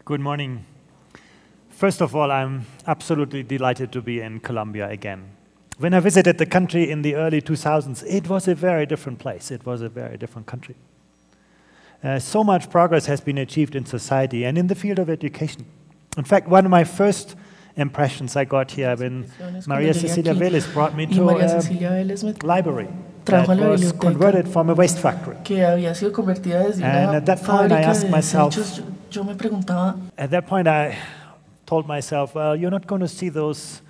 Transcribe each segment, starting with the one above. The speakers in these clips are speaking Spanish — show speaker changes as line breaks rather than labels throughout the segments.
Good morning. First of all, I'm absolutely delighted to be in Colombia again. When I visited the country in the early 2000s, it was a very different place. It was a very different country. So much progress has been achieved in society and in the field of education. In fact, one of my first impressions I got here when Maria Cecilia Vélez brought me to a library that was converted from a waste factory. And at that point, I asked myself, at that point, I told myself, well, you're not going to see those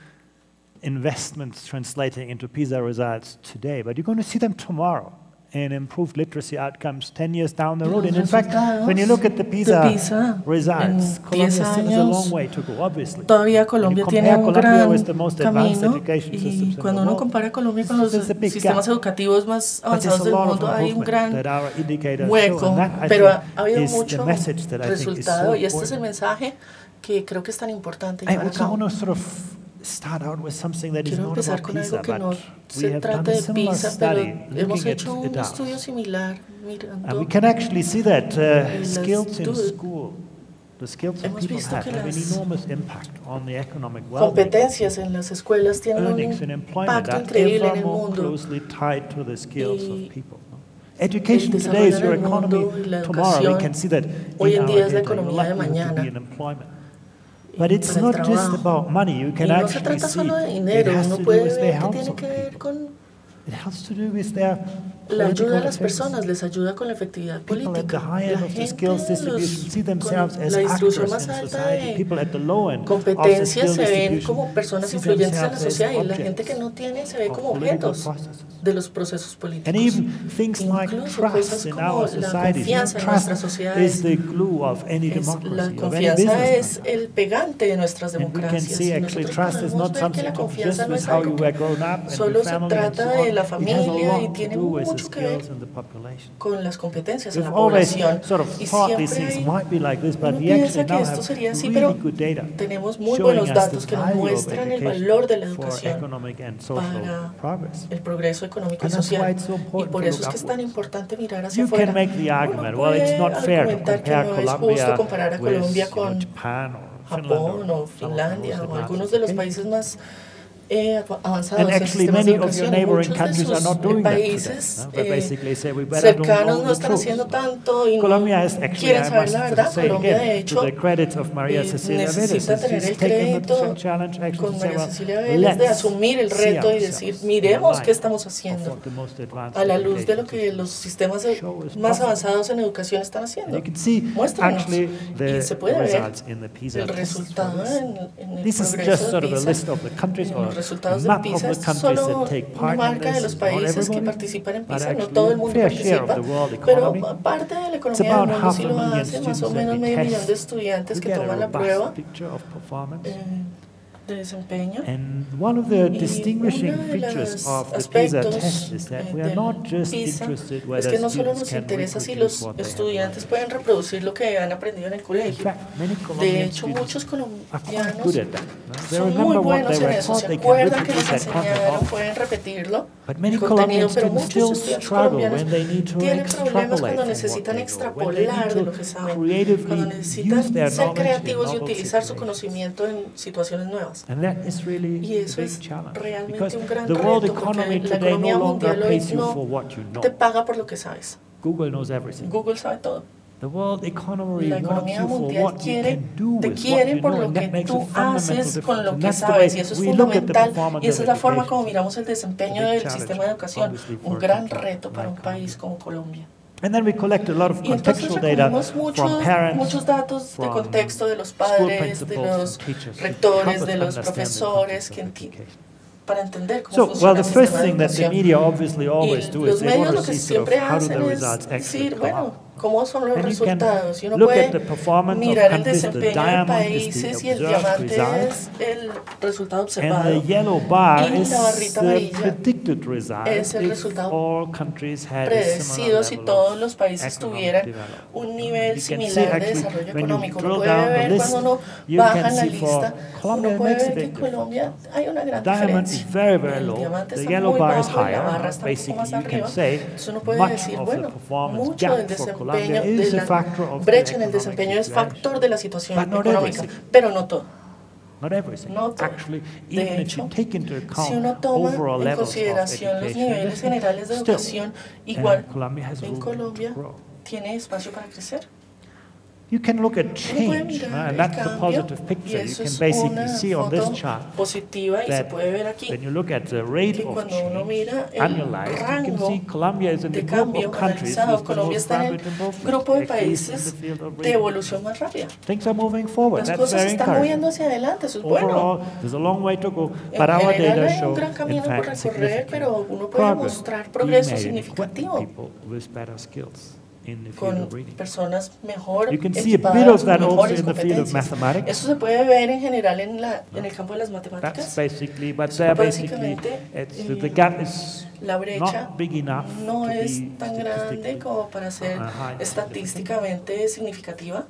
investments translating into PISA results today, but you're going to see them tomorrow in improved literacy outcomes 10 years down the road. And in fact, when you look at the PISA results, Colombia still has a long way to go, obviously.
Todavía Colombia tiene un gran camino,
y
cuando uno compara Colombia con los sistemas educativos más avanzados del mundo, hay un gran hueco, pero ha habido mucho resultado, y este es el mensaje que creo que es tan importante llevar a cabo. Quiero empezar con algo que no se trata de PISA, pero hemos hecho un estudio similar mirando
we can actually see that skills in school, the skills that people have an enormous impact on the economic well-being.
Competencias en las escuelas tienen un impacto increíble en el mundo.
Education today is your economy tomorrow. We can see that
hoy en día es la economía de mañana.
But it's not just about money. You can actually see it has to do with the health of people. It has to do with their
la ayuda a las personas les ayuda con la efectividad política. La gente con la distribución más alta de competencias se ven como personas influyentes en la sociedad, y la gente que no tiene se ve como objetos de los procesos políticos. Incluso cosas como la confianza en nuestras sociedades. La confianza es el pegante de nuestras democracias. Y nosotros podemos ver que la confianza no es algo que solo se trata de la familia y tiene mucho que ver con las competencias en la población. Y siempre uno piensa que esto sería así, pero tenemos muy buenos datos que nos muestran el valor de la educación para el progreso económico y social. Y por eso es que es tan importante mirar hacia afuera. Uno puede argumentar que no es justo comparar a Colombia con Japón o Finlandia o algunos de los países más avanzados en sistemas de educación. Muchos de sus países cercanos no están haciendo tanto y no quieren saber la verdad. Colombia, de hecho, necesita tener el crédito con María Cecilia Vélez de asumir el reto y decir, miremos qué estamos haciendo a la luz de lo que los sistemas más avanzados en educación están haciendo. Muéstranos. Y se puede ver el resultado en el progreso de PISA. Los resultados de PISA es solo una marca de los países que participan en PISA, no todo el mundo participa, pero parte de la economía del mundo sí lo hace, más o menos medio millón de estudiantes que toman la prueba de desempeño.
And one of the distinguishing features of the PISA test is that we are not just interested whether
que no solo
students
nos
can
interesa si
reproduce
los
what they have
estudiantes pueden reproducir lo que han aprendido en el colegio. De hecho, muchos colombianos son muy buenos en eso, se acuerdan que les enseñaron, pueden repetirlo, el contenido, pero muchos estudiantes colombianos tienen problemas cuando necesitan extrapolar de lo que saben, cuando necesitan ser creativos y utilizar su conocimiento en situaciones nuevas. Y eso es realmente un gran reto, porque la economía mundial hoy no te paga por lo que sabes. Google sabe todo. La economía mundial te quiere por lo que tú haces con lo que sabes, y eso es fundamental, y esa es la forma como miramos el desempeño del sistema de educación, un gran reto para un país como Colombia.
And then we collect a lot of contextual data from parents,
muchos datos de contexto de los padres, de los rectores, de los profesores, para entender cómo funciona el sistema de educación. Y los medios lo que siempre hacen es decir, bueno, cómo son los resultados, y uno puede mirar el desempeño de países, y el diamante es el resultado observado, y la barrita amarilla es el resultado predecido si todos los países tuvieran un nivel similar de desarrollo económico. Uno puede ver, cuando uno baja en la lista, uno puede ver que en Colombia hay una gran diferencia. El diamante está muy bajo y la barra está un poco más arriba. Entonces uno puede decir, bueno, mucho del desempeño desempeño, de la brecha en el desempeño es factor de la situación económica, pero no todo. No todo. De hecho, si uno toma en consideración los niveles generales de educación, igual en Colombia tiene espacio para crecer.
You can look at change, and that's the positive picture. You can basically see on this chart that when you look at the rate of change annualized, you can see Colombia is in the group of countries with the most rapid improvement, at least in the field of rating. Things are moving forward. That's very encouraging. Overall, there's a long way to go, but our data show, in fact, significant progress being made for people with better skills.
Con personas mejor
equipadas, con mejores competencias.
Eso se puede ver en general en el campo de las matemáticas. Básicamente, la brecha no es tan grande como para ser estadísticamente significativa.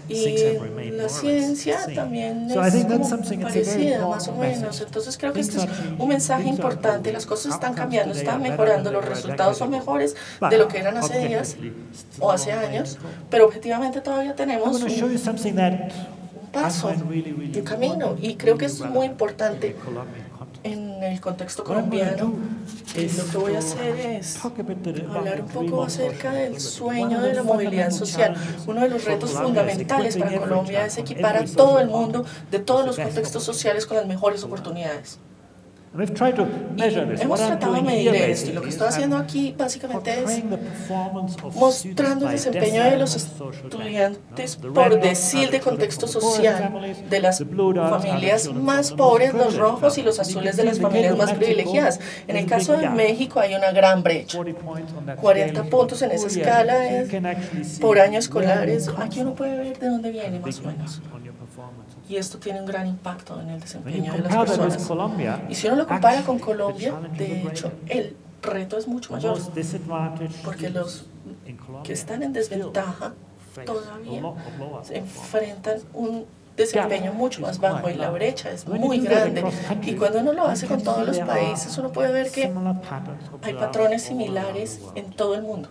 Y la ciencia también es como parecida, más o menos. Entonces creo que este es un mensaje importante. Las cosas están cambiando, están mejorando, los resultados son mejores de lo que eran hace días o hace años, pero objetivamente todavía tenemos un paso, un camino, y creo que es muy importante en el contexto colombiano. Lo que voy a hacer es hablar un poco acerca del sueño de la movilidad social. Uno de los retos fundamentales para Colombia es equipar a todo el mundo de todos los contextos sociales con las mejores oportunidades. Hemos tratado de medir esto, y lo que estoy haciendo aquí básicamente es mostrando el desempeño de los estudiantes por decil de contexto social, de las familias más pobres, los rojos, y los azules de las familias más privilegiadas. En el caso de México hay una gran brecha, 40 puntos en esa escala por año escolares. Aquí uno puede ver de dónde viene más o menos. Y esto tiene un gran impacto en el desempeño de las personas. Y si uno lo compara con Colombia, de hecho, el reto es mucho mayor, porque los que están en desventaja todavía se enfrentan un desempeño mucho más bajo, y la brecha es muy grande. Y cuando uno lo hace con todos los países, uno puede ver que hay patrones similares en todo el mundo.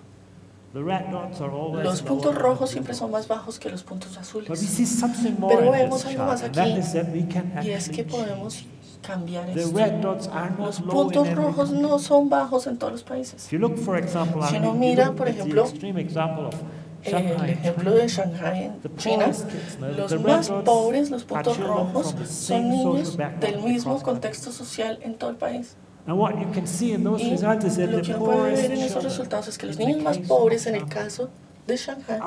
Los puntos rojos siempre son más bajos que los puntos azules. Pero vemos algo más aquí, y es que podemos cambiar esto. Los puntos rojos no son bajos en todos los países. Si uno mira, por ejemplo, el ejemplo de Shanghái en China, los más pobres, los puntos rojos, son niños del mismo contexto social en todo el país. Y lo que uno puede ver en esos resultados es que los niños más pobres, en el caso de Shanghái,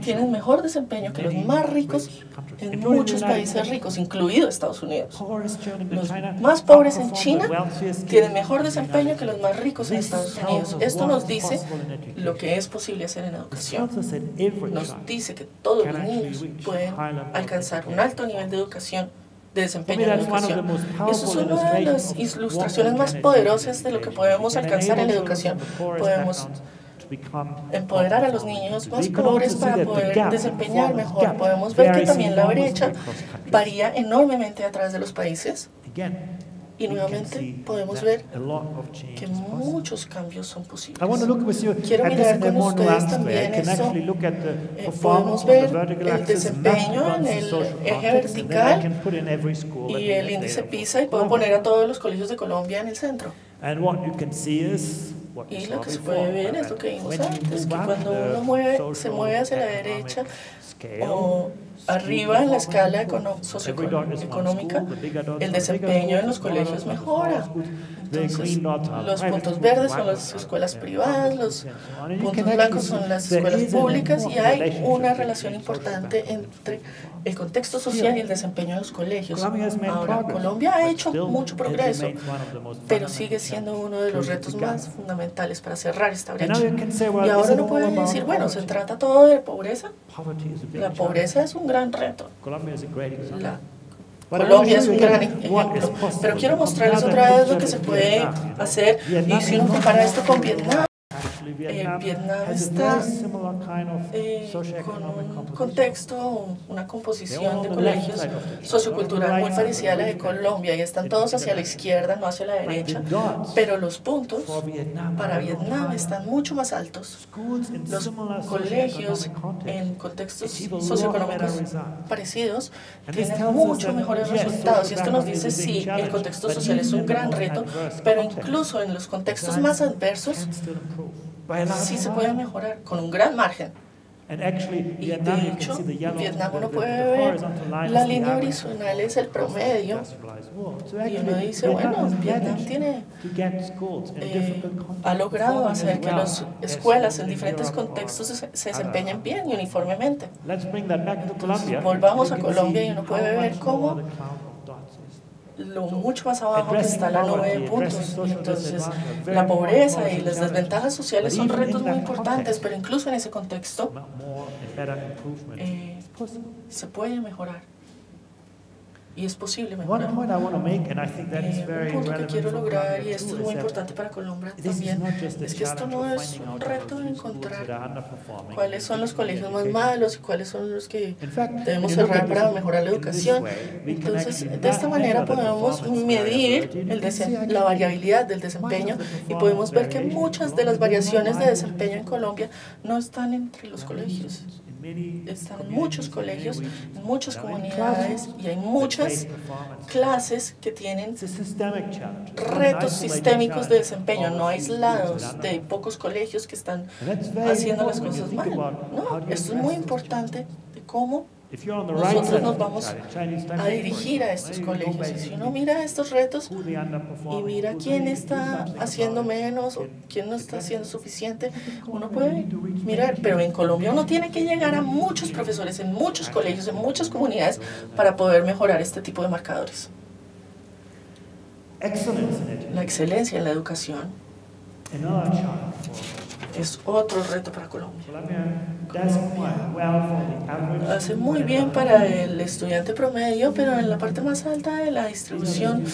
tienen mejor desempeño que los más ricos en muchos países ricos, incluido Estados Unidos. Los más pobres en China tienen mejor desempeño que los más ricos en Estados Unidos. Esto nos dice lo que es posible hacer en educación. Nos dice que todos los niños pueden alcanzar un alto nivel de educación, de desempeño en la educación. Eso es una de las ilustraciones más poderosas de lo que podemos alcanzar en la educación. Podemos empoderar a los niños más pobres para poder desempeñar mejor. Podemos ver que también la brecha varía enormemente a través de los países. Y nuevamente podemos ver que muchos cambios son posibles. Quiero mirar con ustedes también esto. Podemos ver el desempeño en el eje vertical y el índice PISA, y puedo poner a todos los colegios de Colombia en el centro. Y lo que se puede ver es lo que vimos antes, que cuando uno se mueve hacia la derecha o arriba en la escala socioeconómica, el desempeño en los colegios mejora. Entonces, los puntos verdes son las escuelas privadas, los puntos blancos son las escuelas públicas, y hay una relación importante entre el contexto social y el desempeño de los colegios. Ahora, Colombia ha hecho mucho progreso, pero sigue siendo uno de los retos más fundamentales para cerrar esta brecha. Y ahora uno puede decir, bueno, ¿se trata todo de pobreza? La pobreza es un gran reto. Colombia es un gran ejemplo, pero quiero mostrarles otra vez lo que se puede hacer. Y si uno compara esto con Vietnam, Vietnam está con un contexto, una composición de colegios sociocultural muy parecida a la de Colombia y están todos hacia la izquierda, no hacia la derecha, pero los puntos para Vietnam están mucho más altos. Los colegios en contextos socioeconómicos parecidos tienen mucho mejores resultados y esto nos dice si el contexto social es un gran reto, pero incluso en los contextos más adversos sí se puede mejorar con un gran margen. Y de hecho, en Vietnam uno puede ver la línea horizontal es el promedio y uno dice, bueno, Vietnam ha logrado hacer que las escuelas en diferentes contextos se desempeñen bien y uniformemente. Entonces, volvamos a Colombia y uno puede ver cómo lo mucho más abajo que está la nube de puntos. Entonces, la pobreza y las desventajas sociales son retos muy importantes, pero incluso en ese contexto se puede mejorar. Y es posible mejorar. Un punto que quiero lograr, y esto es muy importante para Colombia también, es que esto no es un reto de encontrar cuáles son los colegios más malos y cuáles son los que debemos cerrar para mejorar la educación. Entonces, de esta manera podemos medir la variabilidad del desempeño y podemos ver que muchas de las variaciones de desempeño en Colombia no están entre los colegios. Están en muchos colegios, en muchas comunidades y hay muchas clases que tienen retos sistémicos de desempeño, no aislados de pocos colegios que están haciendo las cosas mal. No, esto es muy importante de cómo nosotros nos vamos a dirigir a estos colegios. Y si uno mira estos retos y mira quién está haciendo menos o quién no está haciendo suficiente, uno puede mirar, pero en Colombia uno tiene que llegar a muchos profesores en muchos colegios, en muchas comunidades para poder mejorar este tipo de marcadores. La excelencia en la educación es otro reto para Colombia. Hace muy bien para el estudiante promedio, pero en la parte más alta de la distribución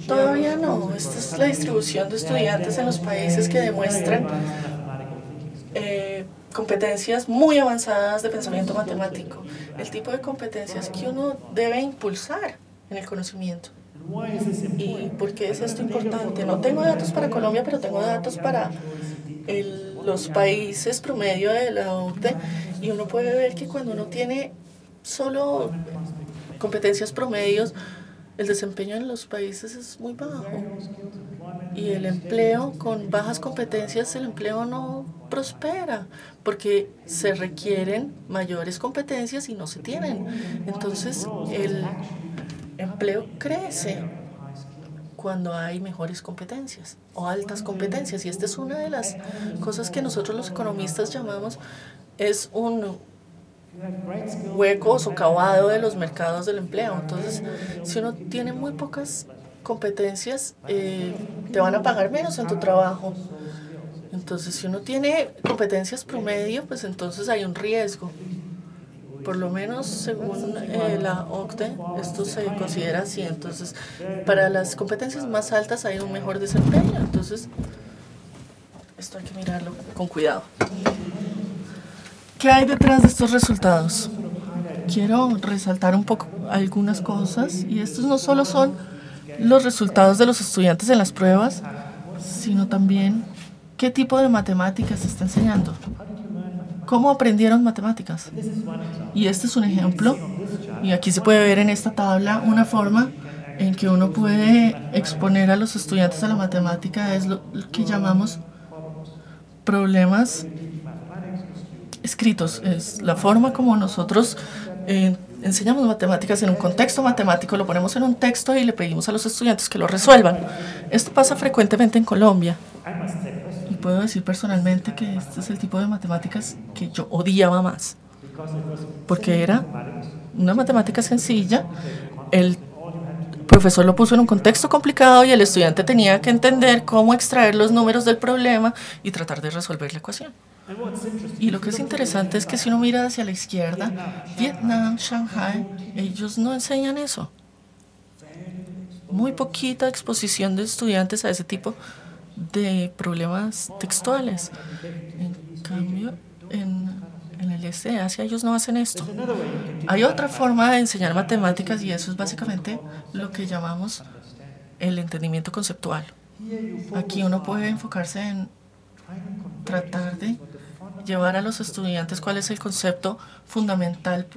todavía no. Esta es la distribución de estudiantes en los países que demuestran competencias muy avanzadas de pensamiento matemático. El tipo de competencias que uno debe impulsar en el conocimiento. ¿Y por qué es esto importante? No tengo datos para Colombia, pero tengo datos para los países promedio de la OCDE, y uno puede ver que cuando uno tiene solo competencias promedios, el desempeño en los países es muy bajo. Y el empleo con bajas competencias, el empleo no prospera, porque se requieren mayores competencias y no se tienen. Entonces, el empleo crece cuando hay mejores competencias o altas competencias. Y esta es una de las cosas que nosotros los economistas llamamos, es un hueco o socavado de los mercados del empleo. Entonces, si uno tiene muy pocas competencias, te van a pagar menos en tu trabajo. Entonces, si uno tiene competencias promedio, pues entonces hay un riesgo. Por lo menos según la OCDE, esto se considera así. Entonces, para las competencias más altas hay un mejor desempeño. Entonces, esto hay que mirarlo con cuidado. ¿Qué hay detrás de estos resultados? Quiero resaltar un poco algunas cosas, y estos no solo son los resultados de los estudiantes en las pruebas, sino también qué tipo de matemáticas se está enseñando. ¿Cómo aprendieron matemáticas? Y este es un ejemplo, y aquí se puede ver en esta tabla una forma en que uno puede exponer a los estudiantes a la matemática, es lo que llamamos problemas escritos. Es la forma como nosotros enseñamos matemáticas en un contexto matemático, lo ponemos en un texto y le pedimos a los estudiantes que lo resuelvan. Esto pasa frecuentemente en Colombia. Y puedo decir personalmente que este es el tipo de matemáticas que yo odiaba más, porque era una matemática sencilla, el profesor lo puso en un contexto complicado y el estudiante tenía que entender cómo extraer los números del problema y tratar de resolver la ecuación. Y lo que es interesante es que si uno mira hacia la izquierda, Vietnam, Shanghai, ellos no enseñan eso. Muy poquita exposición de estudiantes a ese tipo de problemas textuales. En cambio, en el este de Asia ellos no hacen esto. Hay otra forma de enseñar matemáticas y eso es básicamente lo que llamamos el entendimiento conceptual. Aquí uno puede enfocarse en tratar de llevar a los estudiantes cuál es el concepto fundamental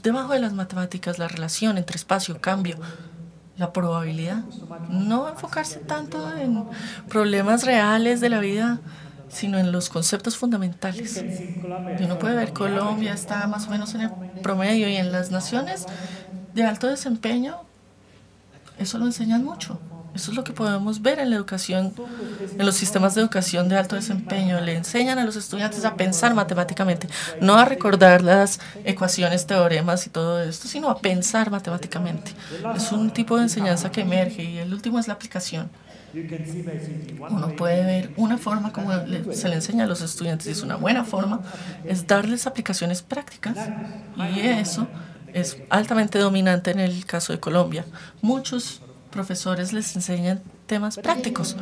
debajo de las matemáticas, la relación entre espacio, cambio, la probabilidad. No enfocarse tanto en problemas reales de la vida, sino en los conceptos fundamentales. Y uno puede ver Colombia está más o menos en el promedio y en las naciones de alto desempeño, eso lo enseñan mucho. Eso es lo que podemos ver en la educación, en los sistemas de educación de alto desempeño. Le enseñan a los estudiantes a pensar matemáticamente, no a recordar las ecuaciones, teoremas y todo esto, sino a pensar matemáticamente. Es un tipo de enseñanza que emerge y el último es la aplicación. Uno puede ver una forma como se le enseña a los estudiantes, y es una buena forma, es darles aplicaciones prácticas y eso es altamente dominante en el caso de Colombia. Muchos profesores les enseñan temas prácticos,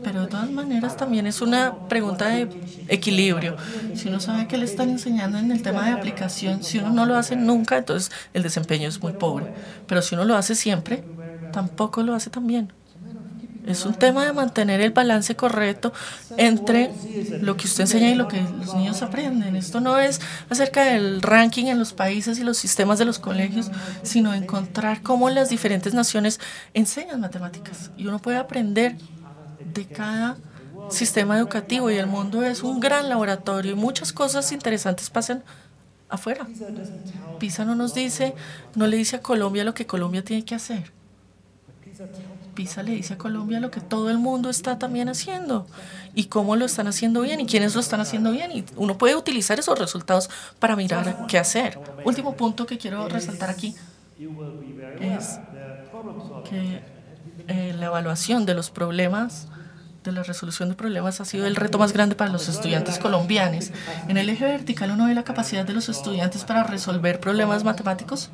pero de todas maneras también es una pregunta de equilibrio. Si uno sabe que le están enseñando en el tema de aplicación, si uno no lo hace nunca, entonces el desempeño es muy pobre, pero si uno lo hace siempre, tampoco lo hace tan bien. Es un tema de mantener el balance correcto entre lo que usted enseña y lo que los niños aprenden. Esto no es acerca del ranking en los países y los sistemas de los colegios, sino encontrar cómo las diferentes naciones enseñan matemáticas. Y uno puede aprender de cada sistema educativo y el mundo es un gran laboratorio y muchas cosas interesantes pasan afuera. PISA no nos dice, no le dice a Colombia lo que Colombia tiene que hacer. PISA le dice a Colombia lo que todo el mundo está también haciendo y cómo lo están haciendo bien y quiénes lo están haciendo bien. Y uno puede utilizar esos resultados para mirar qué hacer. Último punto que quiero resaltar aquí es que la evaluación de los problemas, de la resolución de problemas, ha sido el reto más grande para los estudiantes colombianos. En el eje vertical uno ve la capacidad de los estudiantes para resolver problemas matemáticos.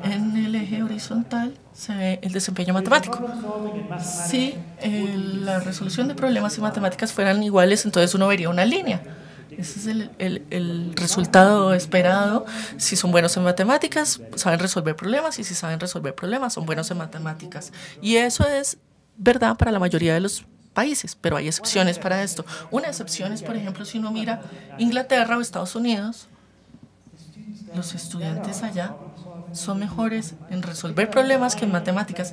En el eje horizontal se ve el desempeño matemático. Si la resolución de problemas en matemáticas fueran iguales, entonces uno vería una línea. Ese es el resultado esperado. Si son buenos en matemáticas, saben resolver problemas, y si saben resolver problemas, son buenos en matemáticas. Y eso es verdad para la mayoría de los países, pero hay excepciones para esto. Una excepción es, por ejemplo, si uno mira Inglaterra o Estados Unidos, los estudiantes allá son mejores en resolver problemas que en matemáticas,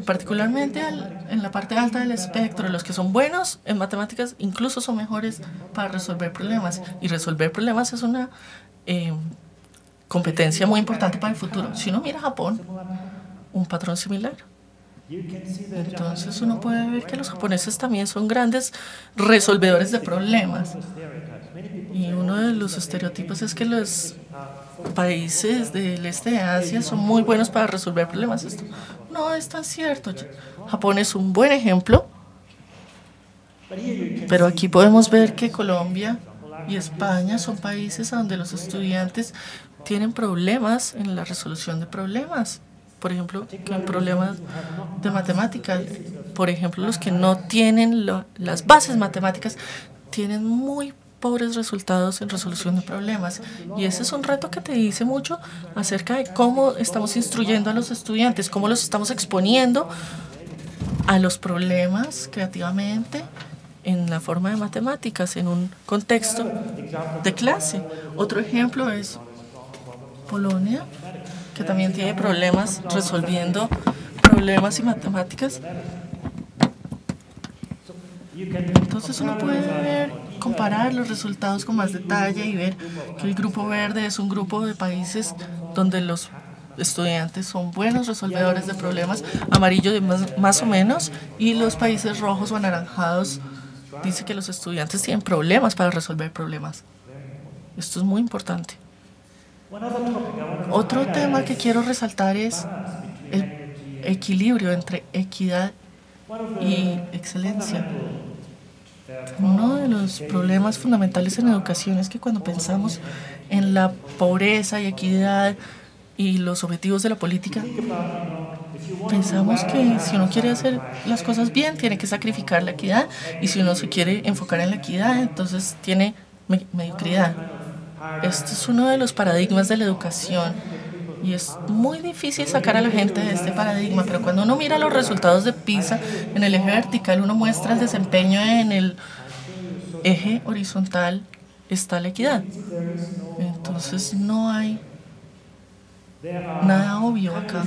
particularmente en la parte alta del espectro. Los que son buenos en matemáticas incluso son mejores para resolver problemas, y resolver problemas es una competencia muy importante para el futuro. Si uno mira a Japón, un patrón similar. Entonces uno puede ver que los japoneses también son grandes resolvedores de problemas, y uno de los estereotipos es que los países del este de Asia son muy buenos para resolver problemas. Esto no es tan cierto. Japón es un buen ejemplo, pero aquí podemos ver que Colombia y España son países donde los estudiantes tienen problemas en la resolución de problemas. Por ejemplo, en problemas de matemáticas, por ejemplo, los que no tienen las bases matemáticas tienen muy pobres resultados en resolución de problemas. Y ese es un reto que te dice mucho acerca de cómo estamos instruyendo a los estudiantes, cómo los estamos exponiendo a los problemas creativamente en la forma de matemáticas, en un contexto de clase. Otro ejemplo es Polonia, que también tiene problemas resolviendo problemas y matemáticas. Entonces uno puede ver, comparar los resultados con más detalle y ver que el grupo verde es un grupo de países donde los estudiantes son buenos resolvedores de problemas, amarillo más o menos, y los países rojos o anaranjados dice que los estudiantes tienen problemas para resolver problemas. Esto es muy importante. Otro tema que quiero resaltar es el equilibrio entre equidad y excelencia. Uno de los problemas fundamentales en educación es que cuando pensamos en la pobreza y equidad y los objetivos de la política, Pensamos que si uno quiere hacer las cosas bien, tiene que sacrificar la equidad, y si uno se quiere enfocar en la equidad, entonces tiene mediocridad. Este es uno de los paradigmas de la educación, y es muy difícil sacar a la gente de este paradigma, pero cuando uno mira los resultados de PISA, en el eje vertical uno muestra el desempeño, en el eje horizontal está la equidad. Entonces no hay nada obvio acá.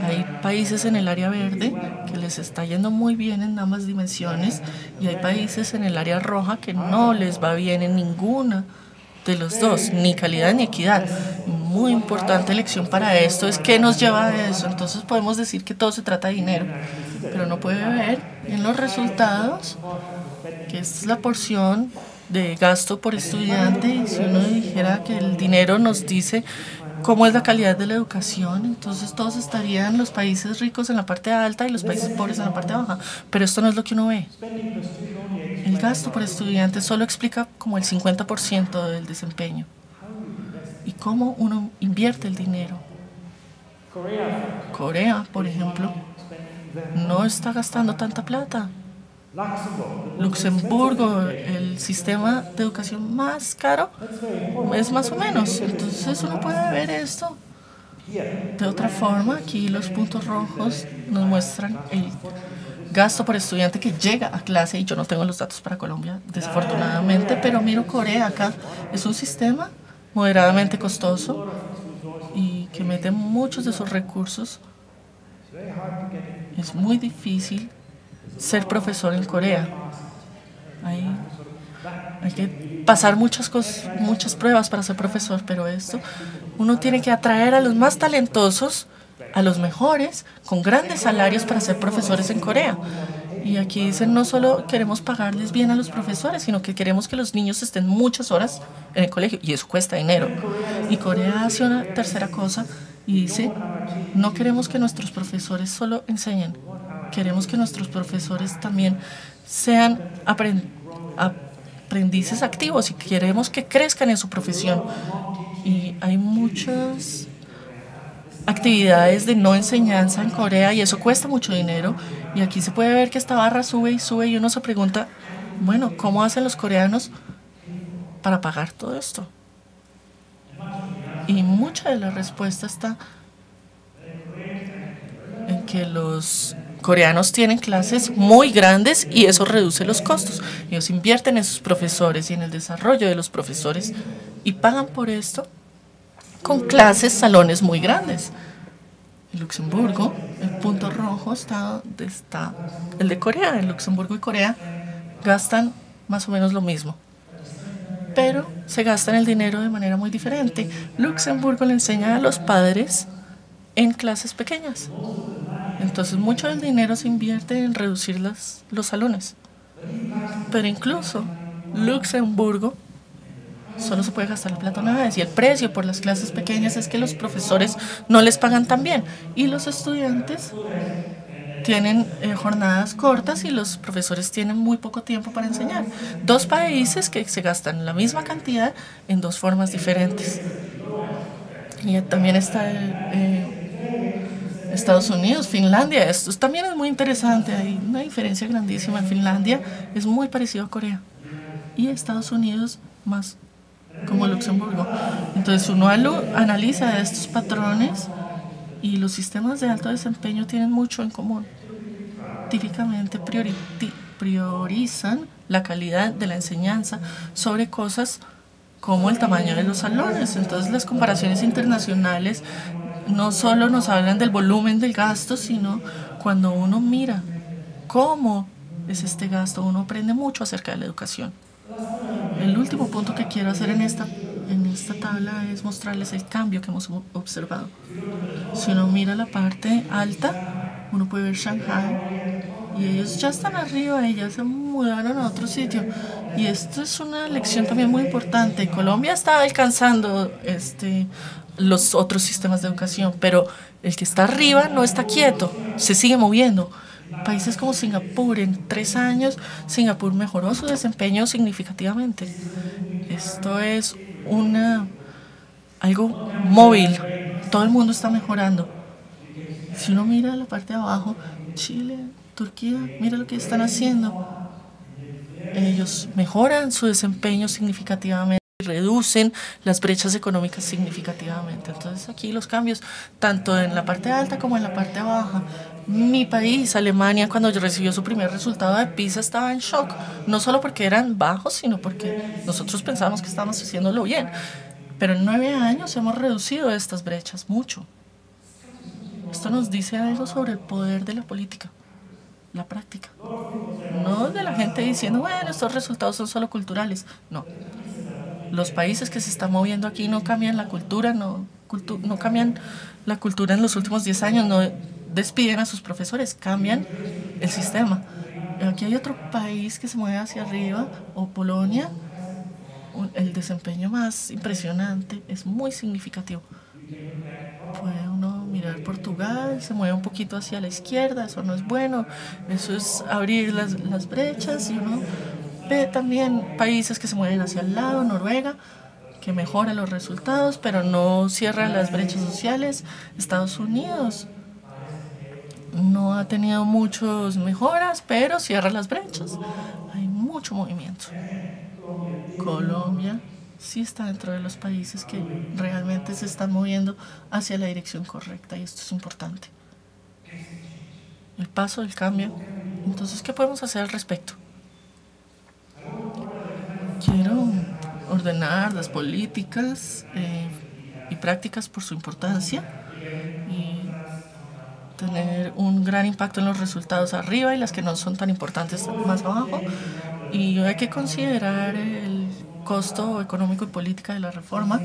Hay países en el área verde que les está yendo muy bien en ambas dimensiones, y hay países en el área roja que no les va bien en ninguna de los dos, ni calidad ni equidad. Muy importante lección para esto es qué nos lleva a eso. Entonces podemos decir que todo se trata de dinero, pero no puede ver en los resultados que esta es la porción de gasto por estudiante, y si uno dijera que el dinero nos dice cómo es la calidad de la educación, entonces todos estarían los países ricos en la parte alta y los países pobres en la parte baja, pero esto no es lo que uno ve. El gasto por estudiante solo explica como el 50% del desempeño. ¿Y cómo uno invierte el dinero? Corea, por ejemplo, no está gastando tanta plata. Luxemburgo, el sistema de educación más caro, es más o menos. Entonces uno puede ver esto de otra forma. Aquí los puntos rojos nos muestran el gasto por estudiante que llega a clase, y yo no tengo los datos para Colombia, desafortunadamente, pero miro Corea acá. Es un sistema moderadamente costoso y que mete muchos de sus recursos. Es muy difícil ser profesor en Corea. Hay que pasar muchas pruebas para ser profesor, pero esto, uno tiene que atraer a los más talentosos, a los mejores, con grandes salarios para ser profesores en Corea. Y aquí dicen, no solo queremos pagarles bien a los profesores, sino que queremos que los niños estén muchas horas en el colegio, y eso cuesta dinero. Y Corea hace una tercera cosa y dice, no queremos que nuestros profesores solo enseñen, queremos que nuestros profesores también sean aprendices activos, y queremos que crezcan en su profesión. Y hay muchas actividades de no enseñanza en Corea, y eso cuesta mucho dinero. Y aquí se puede ver que esta barra sube y sube, y uno se pregunta, bueno, ¿cómo hacen los coreanos para pagar todo esto? Y mucha de la respuesta está en que los coreanos tienen clases muy grandes, y eso reduce los costos. Ellos invierten en sus profesores y en el desarrollo de los profesores, y pagan por esto con clases, salones muy grandes. En Luxemburgo, el punto rojo está el de Corea. En Luxemburgo y Corea gastan más o menos lo mismo, pero se gastan el dinero de manera muy diferente. Luxemburgo le enseña a los padres en clases pequeñas, entonces mucho del dinero se invierte en reducir los salones. Pero incluso Luxemburgo solo se puede gastar la plata una vez, y el precio por las clases pequeñas es que los profesores no les pagan tan bien, y los estudiantes tienen jornadas cortas, y los profesores tienen muy poco tiempo para enseñar. Dos países que se gastan la misma cantidad en dos formas diferentes. Y también está Estados Unidos, Finlandia. Esto también es muy interesante. Hay una diferencia grandísima. En Finlandia es muy parecido a Corea, y Estados Unidos más como Luxemburgo. Entonces uno analiza estos patrones, y los sistemas de alto desempeño tienen mucho en común. Típicamente priorizan la calidad de la enseñanza sobre cosas como el tamaño de los salones. Entonces las comparaciones internacionales no solo nos hablan del volumen del gasto, sino cuando uno mira cómo es este gasto, uno aprende mucho acerca de la educación. El último punto que quiero hacer en esta tabla es mostrarles el cambio que hemos observado. Si uno mira la parte alta, uno puede ver Shanghai, y ellos ya están arriba, y ya se mudaron a otro sitio. Y esto es una lección también muy importante. Colombia está alcanzando los otros sistemas de educación, pero el que está arriba no está quieto, se sigue moviendo. Países como Singapur, en 3 años, Singapur mejoró su desempeño significativamente. Esto es algo móvil, todo el mundo está mejorando. Si uno mira la parte de abajo, Chile, Turquía, mira lo que están haciendo. Ellos mejoran su desempeño significativamente, reducen las brechas económicas significativamente. Entonces aquí los cambios, tanto en la parte alta como en la parte baja. Mi país, Alemania, cuando recibió su primer resultado de PISA estaba en shock, no solo porque eran bajos, sino porque nosotros pensábamos que estábamos haciéndolo bien. Pero en 9 años hemos reducido estas brechas mucho. Esto nos dice algo sobre el poder de la política, la práctica. No de la gente diciendo, bueno, estos resultados son solo culturales. No. Los países que se están moviendo aquí no cambian la cultura, no cambian la cultura en los últimos 10 años, no despiden a sus profesores, cambian el sistema. Aquí hay otro país que se mueve hacia arriba, o Polonia, el desempeño más impresionante, es muy significativo. Puede uno mirar Portugal, se mueve un poquito hacia la izquierda, eso no es bueno, eso es abrir las brechas, y uno ve también países que se mueven hacia el lado, Noruega, que mejora los resultados, pero no cierra las brechas sociales. Estados Unidos no ha tenido muchas mejoras, pero cierra las brechas. Hay mucho movimiento. Colombia sí está dentro de los países que realmente se están moviendo hacia la dirección correcta, y esto es importante. El paso del cambio. Entonces, ¿qué podemos hacer al respecto? Quiero ordenar las políticas y prácticas por su importancia y tener un gran impacto en los resultados arriba y las que no son tan importantes más abajo. Y hay que considerar el costo económico y política de la reforma.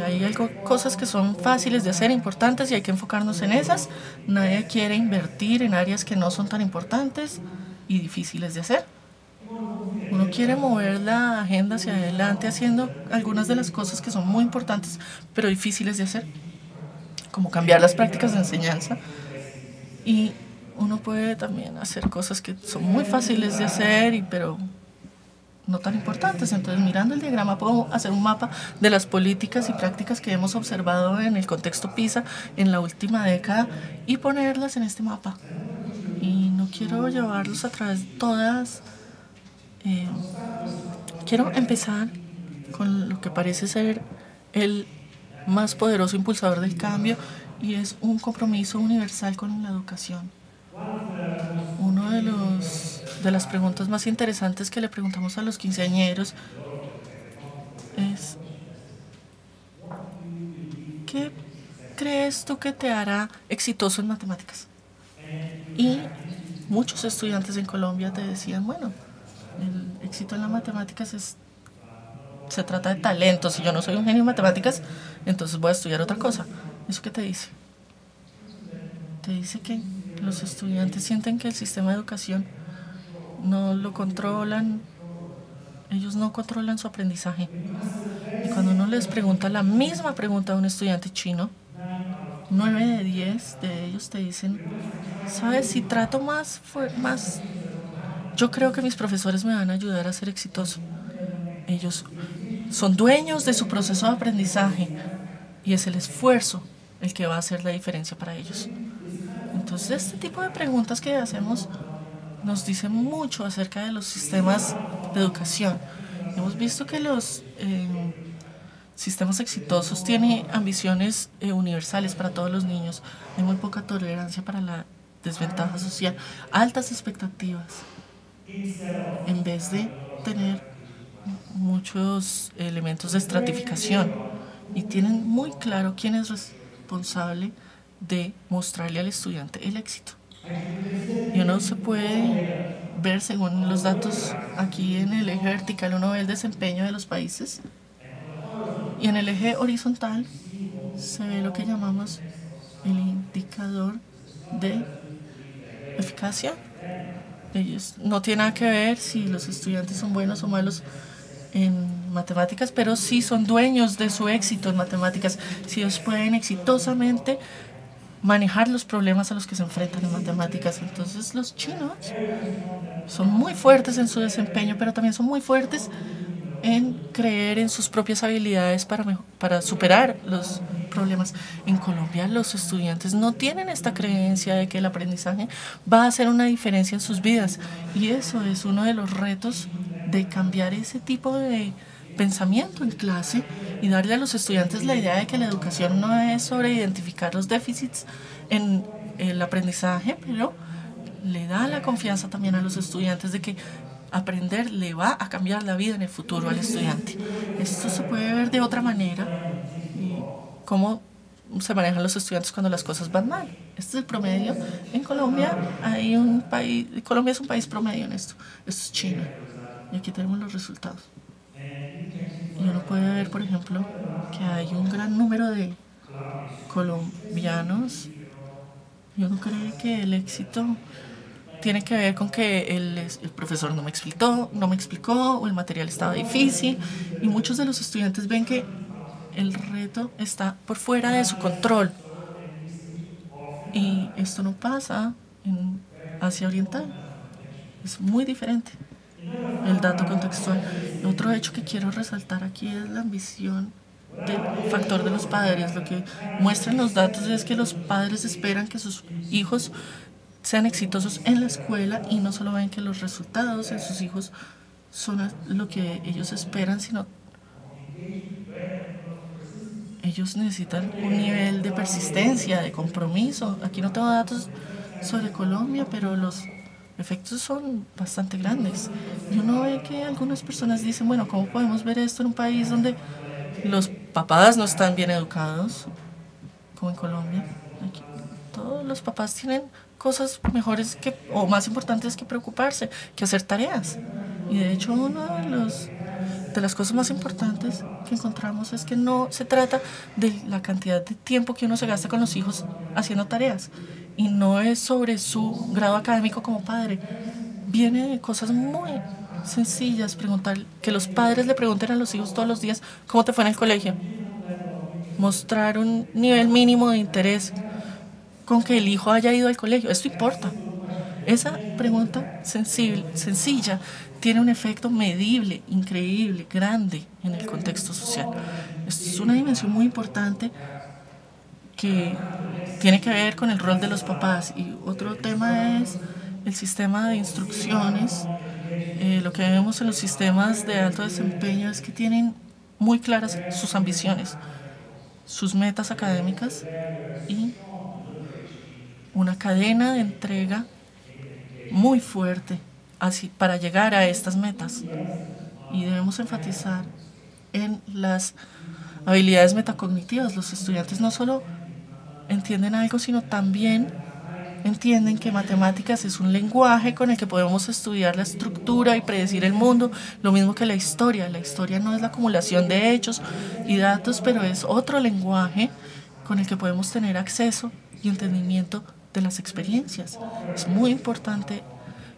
Hay cosas que son fáciles de hacer, importantes, y hay que enfocarnos en esas. Nadie quiere invertir en áreas que no son tan importantes y difíciles de hacer. Uno quiere mover la agenda hacia adelante haciendo algunas de las cosas que son muy importantes pero difíciles de hacer, como cambiar las prácticas de enseñanza. Y uno puede también hacer cosas que son muy fáciles de hacer pero no tan importantes. Entonces, mirando el diagrama, puedo hacer un mapa de las políticas y prácticas que hemos observado en el contexto PISA en la última década y ponerlas en este mapa. Y no quiero llevarlos a través de todas. Quiero empezar con lo que parece ser el más poderoso impulsador del cambio, y es un compromiso universal con la educación. Uno de las preguntas más interesantes que le preguntamos a los quinceañeros es: ¿qué crees tú que te hará exitoso en matemáticas? Y muchos estudiantes en Colombia te decían, bueno, el éxito en las matemáticas se trata de talento. Si yo no soy un genio en matemáticas, entonces voy a estudiar otra cosa. ¿Eso qué te dice? Te dice que los estudiantes sienten que el sistema de educación no lo controlan, ellos no controlan su aprendizaje. Y cuando uno les pregunta la misma pregunta a un estudiante chino, 9 de 10 de ellos te dicen, ¿sabes? Si trato más, yo creo que mis profesores me van a ayudar a ser exitoso. Ellos son dueños de su proceso de aprendizaje y es el esfuerzo el que va a hacer la diferencia para ellos. Entonces, este tipo de preguntas que hacemos nos dicen mucho acerca de los sistemas de educación. Hemos visto que los sistemas exitosos tienen ambiciones universales para todos los niños. Hay muy poca tolerancia para la desventaja social, altas expectativas, en vez de tener muchos elementos de estratificación, y tienen muy claro quién es responsable de mostrarle al estudiante el éxito. Y uno se puede ver, según los datos aquí en el eje vertical, uno ve el desempeño de los países, y en el eje horizontal se ve lo que llamamos el indicador de eficacia. Ellos no tienen nada que ver si los estudiantes son buenos o malos en matemáticas, pero sí son dueños de su éxito en matemáticas, si ellos pueden exitosamente manejar los problemas a los que se enfrentan en matemáticas. Entonces, los chinos son muy fuertes en su desempeño, pero también son muy fuertes en creer en sus propias habilidades para superar los problemas. En Colombia los estudiantes no tienen esta creencia de que el aprendizaje va a hacer una diferencia en sus vidas, y eso es uno de los retos de cambiar ese tipo de pensamiento en clase y darle a los estudiantes la idea de que la educación no es sobre identificar los déficits en el aprendizaje, pero le da la confianza también a los estudiantes de que aprender le va a cambiar la vida en el futuro al estudiante. Esto se puede ver de otra manera, cómo se manejan los estudiantes cuando las cosas van mal. Este es el promedio. En Colombia Colombia es un país promedio en esto. Esto es China. Y aquí tenemos los resultados. Y uno puede ver, por ejemplo, que hay un gran número de colombianos. Y uno cree que el éxito tiene que ver con que el profesor no me explicó, o el material estaba difícil, y muchos de los estudiantes ven que el reto está por fuera de su control. Y esto no pasa en Asia Oriental. Es muy diferente el dato contextual. Otro hecho que quiero resaltar aquí es la ambición del factor de los padres. Lo que muestran los datos es que los padres esperan que sus hijos sean exitosos en la escuela, y no solo ven que los resultados de sus hijos son lo que ellos esperan, sino ellos necesitan un nivel de persistencia, de compromiso. Aquí no tengo datos sobre Colombia, pero los efectos son bastante grandes. Y uno ve que algunas personas dicen, bueno, ¿cómo podemos ver esto en un país donde los papás no están bien educados, como en Colombia? Aquí todos los papás tienen cosas mejores o más importantes que preocuparse, que hacer tareas. Y de hecho, una de las cosas más importantes que encontramos es que no se trata de la cantidad de tiempo que uno se gasta con los hijos haciendo tareas, y no es sobre su grado académico como padre. Viene de cosas muy sencillas, que los padres le pregunten a los hijos todos los días cómo te fue en el colegio, mostrar un nivel mínimo de interés con que el hijo haya ido al colegio. Esto importa. Esa pregunta sencilla tiene un efecto medible, increíble, grande en el contexto social. Esto es una dimensión muy importante que tiene que ver con el rol de los papás. Y otro tema es el sistema de instrucciones. Lo que vemos en los sistemas de alto desempeño es que tienen muy claras sus ambiciones, sus metas académicas y una cadena de entrega muy fuerte para llegar a estas metas. Y debemos enfatizar en las habilidades metacognitivas. Los estudiantes no solo entienden algo, sino también entienden que matemáticas es un lenguaje con el que podemos estudiar la estructura y predecir el mundo, lo mismo que la historia. La historia no es la acumulación de hechos y datos, pero es otro lenguaje con el que podemos tener acceso y entendimiento de las experiencias. Es muy importante,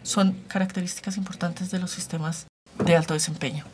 son características importantes de los sistemas de alto desempeño.